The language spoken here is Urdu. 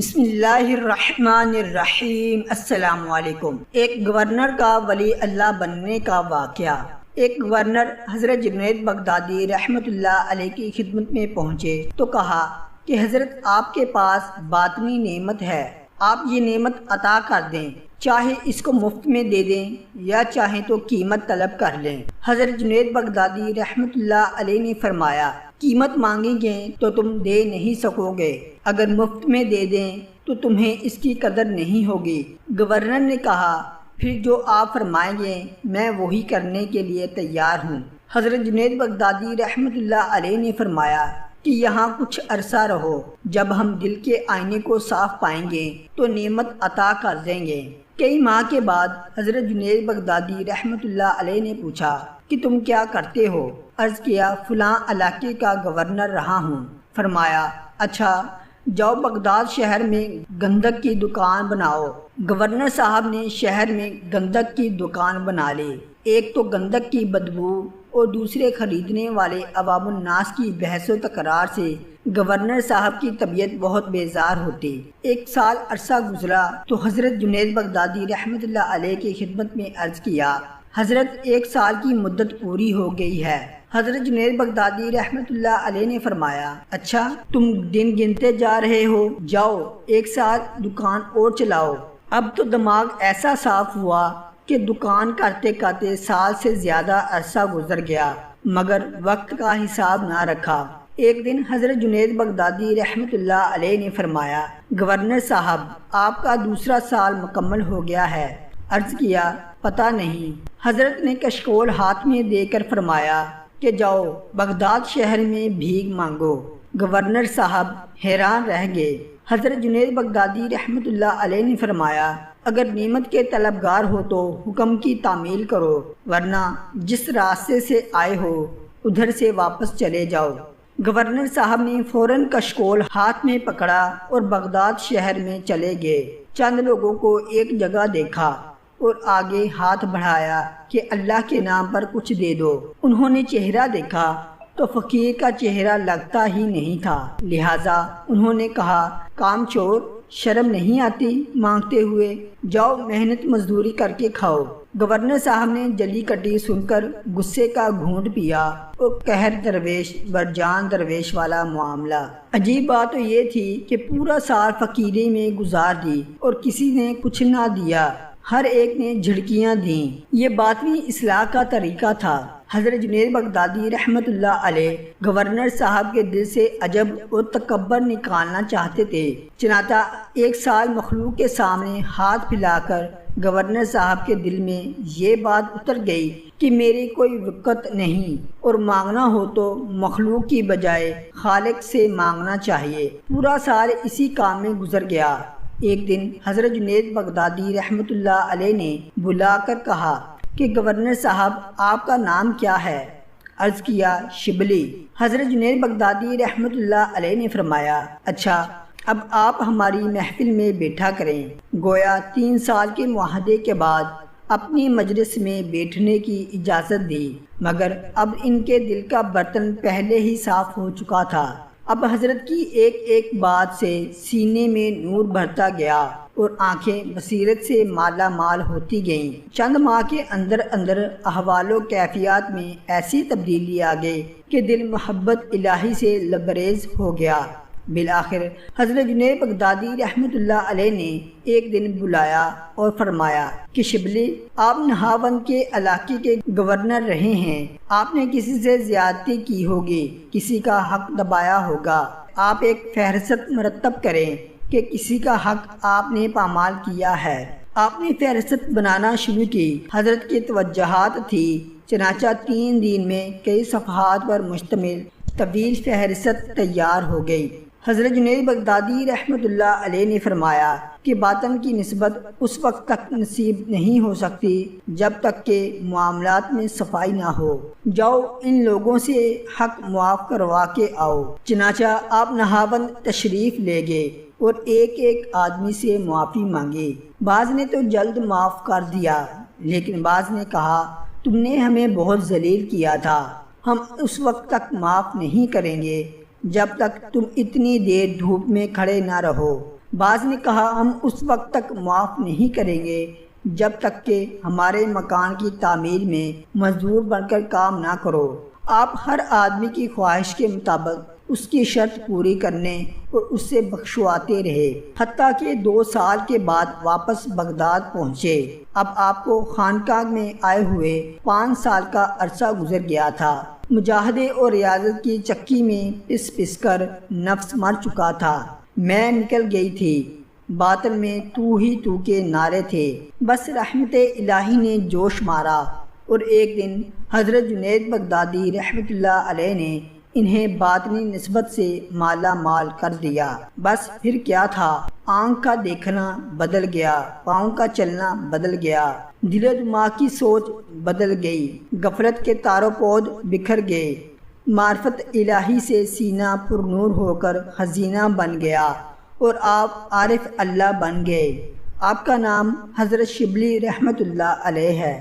بسم اللہ الرحمن الرحیم۔ السلام علیکم۔ ایک گورنر کا ولی اللہ بننے کا واقعہ۔ ایک گورنر حضرت جنید بغدادی رحمۃ اللہ علیہ کی خدمت میں پہنچے تو کہا کہ حضرت آپ کے پاس باطنی نعمت ہے، آپ یہ نعمت عطا کر دیں، چاہے اس کو مفت میں دے دیں یا چاہیں تو قیمت طلب کر لیں۔ حضرت جنید بغدادی رحمۃ اللہ علیہ نے فرمایا، قیمت مانگیں گے تو تم دے نہیں سکو گے، اگر مفت میں دے دیں تو تمہیں اس کی قدر نہیں ہوگی۔ گورنر نے کہا، پھر جو آپ فرمائیں گے میں وہی کرنے کے لیے تیار ہوں۔ حضرت جنید بغدادی رحمۃ اللہ علیہ نے فرمایا کہ یہاں کچھ عرصہ رہو، جب ہم دل کے آئینے کو صاف پائیں گے تو نعمت عطا کر دیں گے۔ کئی ماہ کے بعد حضرت جنید بغدادی رحمۃ اللہ علیہ نے پوچھا کہ تم کیا کرتے ہو؟ عرض کیا، فلاں علاقے کا گورنر رہا ہوں۔ فرمایا، اچھا جاؤ بغداد شہر میں گندک کی دکان بناؤ۔ گورنر صاحب نے شہر میں گندک کی دکان بنا لی۔ ایک تو گندک کی بدبو اور دوسرے خریدنے والے عوام الناس کی بحث و تکرار سے گورنر صاحب کی طبیعت بہت بیزار ہوتی۔ ایک سال عرصہ گزرا تو حضرت جنید بغدادی رحمۃ اللہ علیہ کی خدمت میں عرض کیا، حضرت ایک سال کی مدت پوری ہو گئی ہے۔ حضرت جنید بغدادی رحمۃ اللہ علیہ نے فرمایا، اچھا تم دن گنتے جا رہے ہو، جاؤ ایک سال دکان اور چلاؤ۔ اب تو دماغ ایسا صاف ہوا کہ دکان کرتے کرتے سال سے زیادہ عرصہ گزر گیا، مگر وقت کا حساب نہ رکھا۔ ایک دن حضرت جنید بغدادی رحمۃ اللہ علیہ نے فرمایا، گورنر صاحب آپ کا دوسرا سال مکمل ہو گیا ہے۔ عرض کیا، پتہ نہیں۔ حضرت نے کشکول ہاتھ میں دے کر فرمایا کہ جاؤ بغداد شہر میں بھیک مانگو۔ گورنر صاحب حیران رہ گئے۔ حضرت جنید بغدادی رحمۃ اللہ علیہ نے فرمایا، اگر نعمت کے طلبگار ہو تو حکم کی تعمیل کرو، ورنہ جس راستے سے آئے ہو ادھر سے واپس چلے جاؤ۔ گورنر صاحب نے فوراً کشکول ہاتھ میں پکڑا اور بغداد شہر میں چلے گئے۔ چند لوگوں کو ایک جگہ دیکھا اور آگے ہاتھ بڑھایا کہ اللہ کے نام پر کچھ دے دو۔ انہوں نے چہرہ دیکھا تو فقیر کا چہرہ لگتا ہی نہیں تھا، لہٰذا انہوں نے کہا، کام چور، شرم نہیں آتی مانگتے ہوئے؟ جاؤ محنت مزدوری کر کے کھاؤ۔ گورنر صاحب نے جلی کٹی سن کر غصے کا گھونٹ پیا اور قہر درویش برجان درویش والا معاملہ۔ عجیب بات تو یہ تھی کہ پورا سال فقیری میں گزار دی اور کسی نے کچھ نہ دیا، ہر ایک نے جھڑکیاں دیں۔ یہ باطنی اصلاح کا طریقہ تھا۔ حضرت جنید بغدادی رحمۃ اللہ علیہ گورنر صاحب کے دل سے عجب اور تکبر نکالنا چاہتے تھے، چنانچہ ایک سال مخلوق کے سامنے ہاتھ پھیلا کر گورنر صاحب کے دل میں یہ بات اتر گئی کہ میری کوئی وقت نہیں اور مانگنا ہو تو مخلوق کی بجائے خالق سے مانگنا چاہیے۔ پورا سال اسی کام میں گزر گیا۔ ایک دن حضرت جنید بغدادی رحمۃ اللہ علیہ نے بلا کر کہا کہ گورنر صاحب آپ کا نام کیا ہے؟ عرض کیا، شبلی۔ حضرت جنید بغدادی رحمۃ اللہ علیہ نے فرمایا، اچھا اب آپ ہماری محفل میں بیٹھا کریں۔ گویا 3 سال کے معاہدے کے بعد اپنی مجلس میں بیٹھنے کی اجازت دی، مگر اب ان کے دل کا برتن پہلے ہی صاف ہو چکا تھا۔ اب حضرت کی ایک ایک بات سے سینے میں نور بھرتا گیا اور آنکھیں بصیرت سے مالا مال ہوتی گئیں۔ چند ماہ کے اندر اندر احوال و کیفیات میں ایسی تبدیلی آ گئی کہ دل محبت الہی سے لبریز ہو گیا۔ بالآخر حضرت جنید بغدادی رحمۃ اللہ علیہ نے ایک دن بلایا اور فرمایا کہ شبلی، آپ نہاوند کے علاقے کے گورنر رہے ہیں، آپ نے کسی سے زیادتی کی ہوگی، کسی کا حق دبایا ہوگا، آپ ایک فہرست مرتب کریں کہ کسی کا حق آپ نے پامال کیا ہے۔ آپ نے فہرست بنانا شروع کی۔ حضرت کی توجہات تھی، چنانچہ 3 دن میں کئی صفحات پر مشتمل طویل فہرست تیار ہو گئی۔ حضرت جنید بغدادی رحمۃ اللہ علیہ نے فرمایا کہ باطن کی نسبت اس وقت تک نصیب نہیں ہو سکتی جب تک کہ معاملات میں صفائی نہ ہو۔ جاؤ ان لوگوں سے حق معاف کروا کے آؤ۔ چنانچہ آپ نہاوند تشریف لے گئے اور ایک ایک آدمی سے معافی مانگی۔ بعض نے تو جلد معاف کر دیا، لیکن بعض نے کہا، تم نے ہمیں بہت ذلیل کیا تھا، ہم اس وقت تک معاف نہیں کریں گے جب تک تم اتنی دیر دھوپ میں کھڑے نہ رہو۔ بعض نے کہا ہم اس وقت تک معاف نہیں کریں گے جب تک کہ ہمارے مکان کی تعمیر میں مزدور بن کر کام نہ کرو۔ آپ ہر آدمی کی خواہش کے مطابق اس کی شرط پوری کرنے اور اس سے بخشواتے رہے، حتیٰ کہ 2 سال کے بعد واپس بغداد پہنچے۔ اب آپ کو خانقاہ میں آئے ہوئے 5 سال کا عرصہ گزر گیا تھا۔ مجاہدے اور ریاضت کی چکی میں پس پس کر نفس مر چکا تھا۔ میں نکل گئی تھی، باطن میں تو ہی تو کے نعرے تھے۔ بس رحمت الہی نے جوش مارا اور ایک دن حضرت جنید بغدادی رحمۃ اللہ علیہ نے انہیں باطنی نسبت سے مالا مال کر دیا۔ بس پھر کیا تھا، آنکھ کا دیکھنا بدل گیا، پاؤں کا چلنا بدل گیا، دل و دماغ کی سوچ بدل گئی، غفلت کے تار و پود بکھر گئے، معرفت الہی سے سینہ پر نور ہو کر خزینہ بن گیا اور آپ عارف اللہ بن گئے۔ آپ کا نام حضرت شبلی رحمۃ اللہ علیہ ہے۔